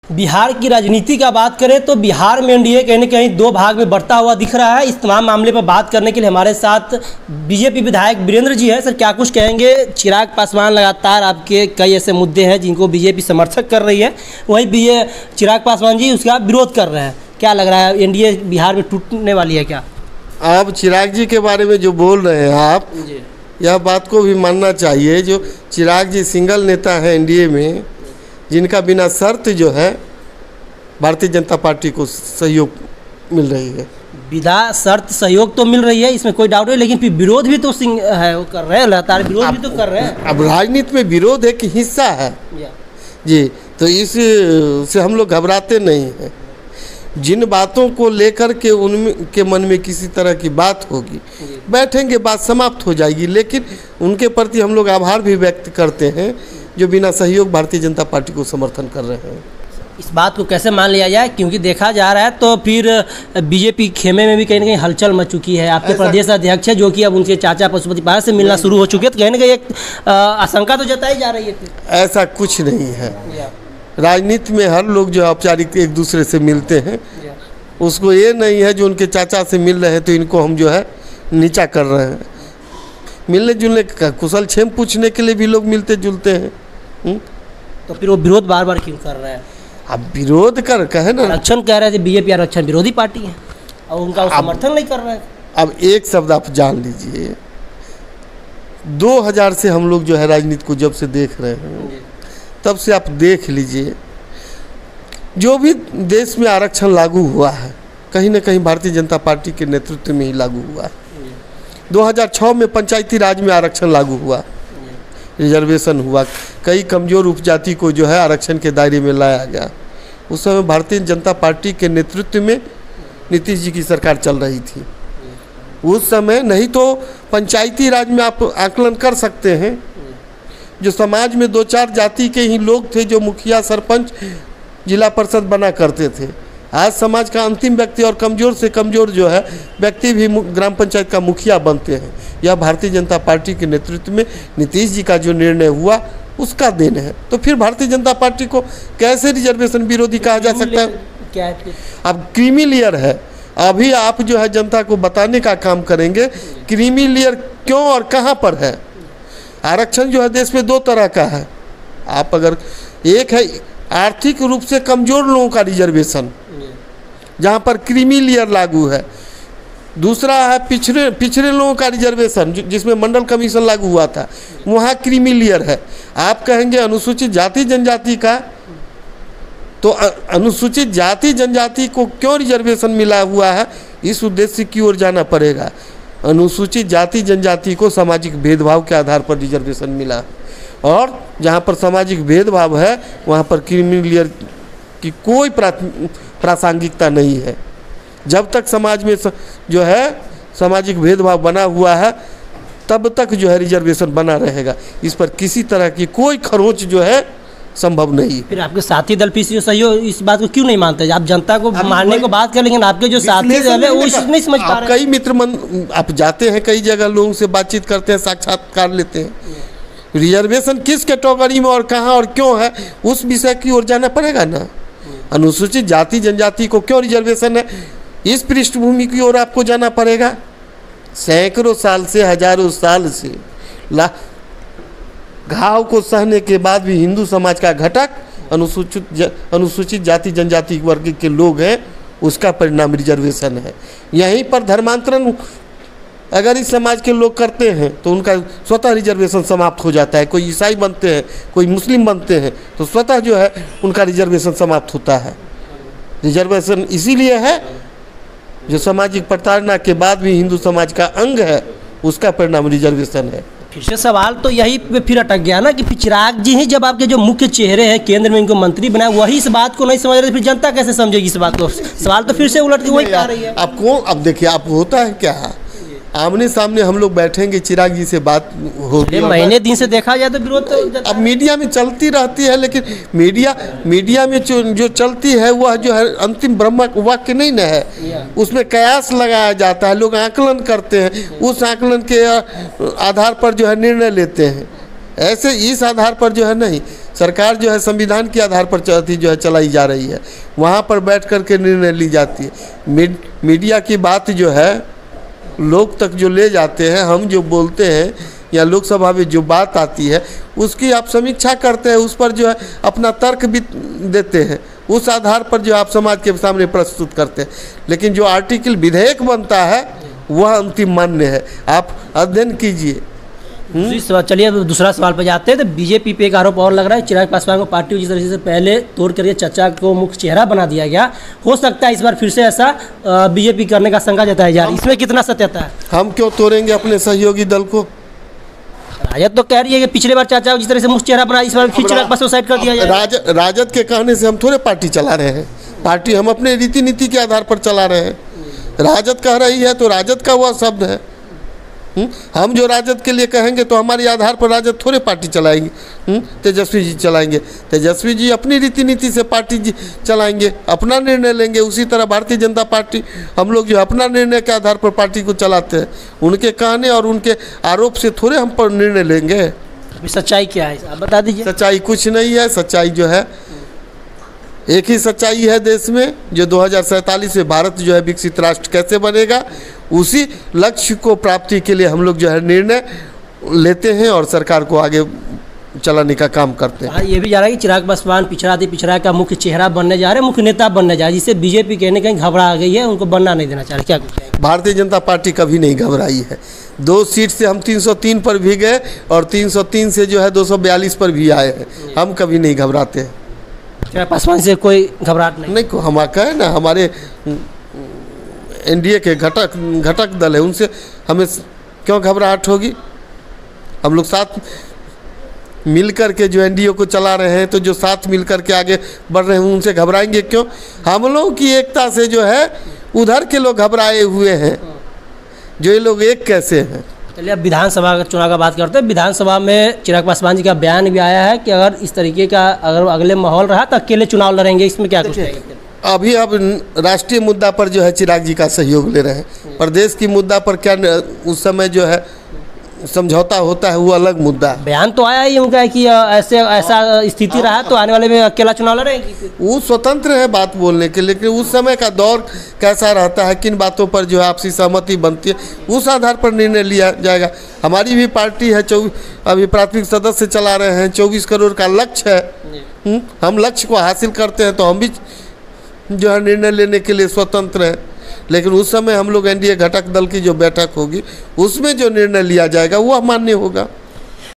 बिहार की राजनीति का बात करें तो बिहार में एनडीए कहीं न कहीं दो भाग में बढ़ता हुआ दिख रहा है। इस तमाम मामले पर बात करने के लिए हमारे साथ बीजेपी विधायक वीरेंद्र जी हैं। सर, क्या कुछ कहेंगे? चिराग पासवान लगातार आपके कई ऐसे मुद्दे हैं जिनको बीजेपी समर्थक कर रही है, वहीं चिराग पासवान जी उसका विरोध कर रहे हैं। क्या लग रहा है, एनडीए बिहार में टूटने वाली है क्या? आप चिराग जी के बारे में जो बोल रहे हैं आप, यह बात को भी मानना चाहिए। जो चिराग जी सिंगल नेता हैं एनडीए में, जिनका बिना शर्त जो है भारतीय जनता पार्टी को सहयोग मिल रही है। बिना शर्त सहयोग तो मिल रही है, इसमें कोई डाउट नहीं, लेकिन फिर विरोध भी तो है, वो कर रहे हैं, लगातार विरोध भी तो कर रहे हैं। अब राजनीति में विरोध एक हिस्सा है जी, तो इससे हम लोग घबराते नहीं हैं। जिन बातों को लेकर के उनके मन में किसी तरह की बात होगी, बैठेंगे, बात समाप्त हो जाएगी। लेकिन उनके प्रति हम लोग आभार भी व्यक्त करते हैं जो बिना सहयोग भारतीय जनता पार्टी को समर्थन कर रहे हैं। इस बात को कैसे मान लिया जाए, क्योंकि देखा जा रहा है तो फिर बीजेपी खेमे में भी कहीं ना कहीं हलचल मच चुकी है। आपके प्रदेश अध्यक्ष है जो कि अब उनके चाचा पशुपति पारस से मिलना शुरू हो चुके हैं, तो कहीं ना कहीं एक आशंका तो जताई जा रही है। ऐसा कुछ नहीं है। राजनीति में हर लोग जो औपचारिक एक दूसरे से मिलते हैं, उसको ये नहीं है जो उनके चाचा से मिल रहे हैं तो इनको हम जो है नीचा कर रहे हैं। मिलने जुलने का कुशल क्षेम पूछने के लिए भी लोग मिलते जुलते हैं। तो फिर वो विरोध बार बार क्यों कर रहे हैं? अब विरोध कर कहे ना, आरक्षण कह रहे थे, बीजेपी आरक्षण विरोधी पार्टी है और उनका समर्थन नहीं कर रहे हैं। अब एक शब्द आप जान लीजिए, 2000 से हम लोग जो है राजनीति को जब से देख रहे हैं, तब से आप देख लीजिए, जो भी देश में आरक्षण लागू हुआ है कहीं ना कहीं भारतीय जनता पार्टी के नेतृत्व में ही लागू हुआ है। 2006 में पंचायती राज में आरक्षण लागू हुआ, रिजर्वेशन हुआ, कई कमज़ोर उपजाति को जो है आरक्षण के दायरे में लाया गया। उस समय भारतीय जनता पार्टी के नेतृत्व में नीतीश जी की सरकार चल रही थी। उस समय नहीं तो पंचायती राज में आप आकलन कर सकते हैं, जो समाज में 2-4 जाति के ही लोग थे जो मुखिया, सरपंच, जिला परिषद बना करते थे। आज समाज का अंतिम व्यक्ति और कमज़ोर से कमज़ोर जो है व्यक्ति भी ग्राम पंचायत का मुखिया बनते हैं। यह भारतीय जनता पार्टी के नेतृत्व में नीतीश जी का जो निर्णय हुआ उसका देन है। तो फिर भारतीय जनता पार्टी को कैसे रिजर्वेशन विरोधी कहा जा सकता है? क्या है? अब क्रीमी लेयर है। अभी आप जो है जनता को बताने का काम करेंगे क्रीमी लेयर क्यों और कहाँ पर है। आरक्षण जो है देश में 2 तरह का है। आप अगर एक है आर्थिक रूप से कमज़ोर लोगों का रिजर्वेशन, जहाँ पर क्रीमी लेयर लागू है। दूसरा है पिछड़े लोगों का रिजर्वेशन, जिसमें मंडल कमीशन लागू हुआ था, वहाँ क्रीमी लेयर है। आप कहेंगे अनुसूचित जाति जनजाति का, तो अनुसूचित जाति जनजाति को क्यों रिजर्वेशन मिला हुआ है, इस उद्देश्य की ओर जाना पड़ेगा। अनुसूचित जाति जनजाति को सामाजिक भेदभाव के आधार पर रिजर्वेशन मिला, और जहाँ पर सामाजिक भेदभाव है वहाँ पर क्रीमी लेयर की कोई प्रासंगिकता नहीं है। जब तक समाज में जो है सामाजिक भेदभाव बना हुआ है, तब तक जो है रिजर्वेशन बना रहेगा। इस पर किसी तरह की कोई खरोंच जो है संभव नहीं। फिर आपके साथी दल पीसी जो सही हो, इस बात को क्यों नहीं मानते? आप जनता को मानने को बात कर, लेकिन आपके जो साथी दल है वो नहीं समझ पा रहे। कई मित्र आप जाते हैं, कई जगह लोगों से बातचीत करते हैं, साक्षात्कार लेते हैं। रिजर्वेशन किस कैटेगरी में और कहाँ और क्यों है, उस विषय की ओर जाना पड़ेगा ना। अनुसूचित जाति जनजाति को क्यों रिजर्वेशन है, इस पृष्ठभूमि की ओर आपको जाना पड़ेगा। सैकड़ों साल से, हजारों साल से घाव को सहने के बाद भी हिंदू समाज का घटक अनुसूचित जाति जनजाति वर्ग के लोग हैं, उसका परिणाम रिजर्वेशन है। यहीं पर धर्मांतरण अगर इस समाज के लोग करते हैं तो उनका स्वतः रिजर्वेशन समाप्त हो जाता है। कोई ईसाई बनते हैं, कोई मुस्लिम बनते हैं, तो स्वतः जो है उनका रिजर्वेशन समाप्त होता है। रिजर्वेशन इसीलिए है जो सामाजिक प्रताड़ना के बाद भी हिंदू समाज का अंग है, उसका परिणाम रिजर्वेशन है। फिर से सवाल तो यही पे फिर अटक गया ना कि चिराग जी ही जब आपके जो मुख्य चेहरे हैं, केंद्र में इनको मंत्री बनाया, वही इस बात को नहीं समझ रहे, फिर जनता कैसे समझेगी इस बात को? सवाल तो फिर से उलट के वही आ रही है। आपको अब देखिए, आप होता है क्या, आमने सामने हम लोग बैठेंगे, चिराग जी से बात होगी, महीने दिन से देखा जाए तो विरोध तो अब मीडिया में चलती रहती है। लेकिन मीडिया में जो चलती है वह जो है अंतिम ब्रह्म वाक्य नहीं न है, उसमें कयास लगाया जाता है, लोग आकलन करते हैं, उस आकलन के आधार पर जो है निर्णय लेते हैं। ऐसे इस आधार पर जो है नहीं, सरकार जो है संविधान के आधार पर जो है चलाई जा रही है, वहाँ पर बैठ कर के निर्णय ली जाती है। मीडिया की बात जो है लोग तक जो ले जाते हैं, हम जो बोलते हैं या लोकसभा में जो बात आती है उसकी आप समीक्षा करते हैं, उस पर जो है अपना तर्क भी देते हैं, उस आधार पर जो आप समाज के सामने प्रस्तुत करते हैं। लेकिन जो आर्टिकल विधेयक बनता है वह अंतिम मान्य है। आप अध्ययन कीजिए। चलिए अब दूसरा सवाल पर जाते हैं। तो बीजेपी पे एक आरोप और लग रहा है, चिराग पासवान को पार्टी जिस तरह से पहले तोड़ करके चर्चा को मुख्य चेहरा बना दिया गया, हो सकता है इस बार फिर से ऐसा बीजेपी करने का शंका जताया जा रहा है, इसमें कितना सत्यता है? हम क्यों तोड़ेंगे अपने सहयोगी दल को? राजद तो कह रही है कि पिछले बार चाचा जिस तरह से मुख्य चेहरा बना, इस बार फिर चिराग पासवान साइड कर दिया जाए। राजद के कहने से हम थोड़े पार्टी चला रहे हैं, पार्टी हम अपने रीति नीति के आधार पर चला रहे हैं। राजद कह रही है तो राजद का वह शब्द है। हम जो राजद के लिए कहेंगे तो हमारे आधार पर राजद थोड़े पार्टी चलाएंगे। तेजस्वी जी चलाएंगे, तेजस्वी जी अपनी रीति नीति से पार्टी चलाएंगे, अपना निर्णय लेंगे। उसी तरह भारतीय जनता पार्टी, हम लोग जो अपना निर्णय के आधार पर पार्टी को चलाते हैं, उनके कहने और उनके आरोप से थोड़े हम पर निर्णय लेंगे। सच्चाई क्या है आप बता दीजिए। सच्चाई कुछ नहीं है। सच्चाई जो है एक ही सच्चाई है देश में, जो 2047 में भारत जो है विकसित राष्ट्र कैसे बनेगा, उसी लक्ष्य को प्राप्ति के लिए हम लोग जो है निर्णय लेते हैं और सरकार को आगे चलाने का काम करते हैं। ये भी जा रहा है कि चिराग पासवान पिछड़ा का मुख्य चेहरा बनने जा रहे हैं, मुख्य नेता बनने जा रहे हैं, जिससे बीजेपी कहीं कहीं घबरा गई है, उनको बनना नहीं देना चाह रहे। क्या कुछ? भारतीय जनता पार्टी कभी नहीं घबराई है। 2 सीट से हम 303 पर भी गए और 303 से जो है 242 पर भी आए हैं। हम कभी नहीं घबराते हैं। चिराग पासवान से कोई घबराहट नहीं को हम कहे ना, हमारे एनडीए के घटक दल है, उनसे हमें क्यों घबराहट होगी? हम लोग साथ मिल कर के जो एनडीए को चला रहे हैं, तो जो साथ मिल कर के आगे बढ़ रहे हैं उनसे घबराएंगे क्यों? हम लोगों की एकता से जो है उधर के लोग घबराए हुए हैं, जो ये लोग एक कैसे हैं। चलिए अब विधानसभा का चुनाव का बात करते हैं। विधानसभा में चिराग पासवान जी का बयान भी आया है कि अगर इस तरीके का अगर अगले माहौल रहा तो अकेले चुनाव लड़ेंगे। इसमें क्या कुछ है? अभी अब राष्ट्रीय मुद्दा पर जो है चिराग जी का सहयोग ले रहे हैं। प्रदेश की मुद्दा पर क्या उस समय जो है समझौता होता है, वो अलग मुद्दा है। बयान तो आया ही उनका कि ऐसा स्थिति रहा तो आने वाले में अकेला चुनाव लड़ेंगे। वो स्वतंत्र है बात बोलने के, लेकिन उस समय का दौर कैसा रहता है, किन बातों पर जो है आपसी सहमति बनती है, उस आधार पर निर्णय लिया जाएगा। हमारी भी पार्टी है, अभी प्राथमिक सदस्य चला रहे हैं, 24 करोड़ का लक्ष्य है। हम लक्ष्य को हासिल करते हैं तो हम भी जो है निर्णय लेने के लिए स्वतंत्र हैं। लेकिन उस समय हम लोग एनडीए घटक दल की जो बैठक होगी उसमें जो निर्णय लिया जाएगा वह मान्य होगा।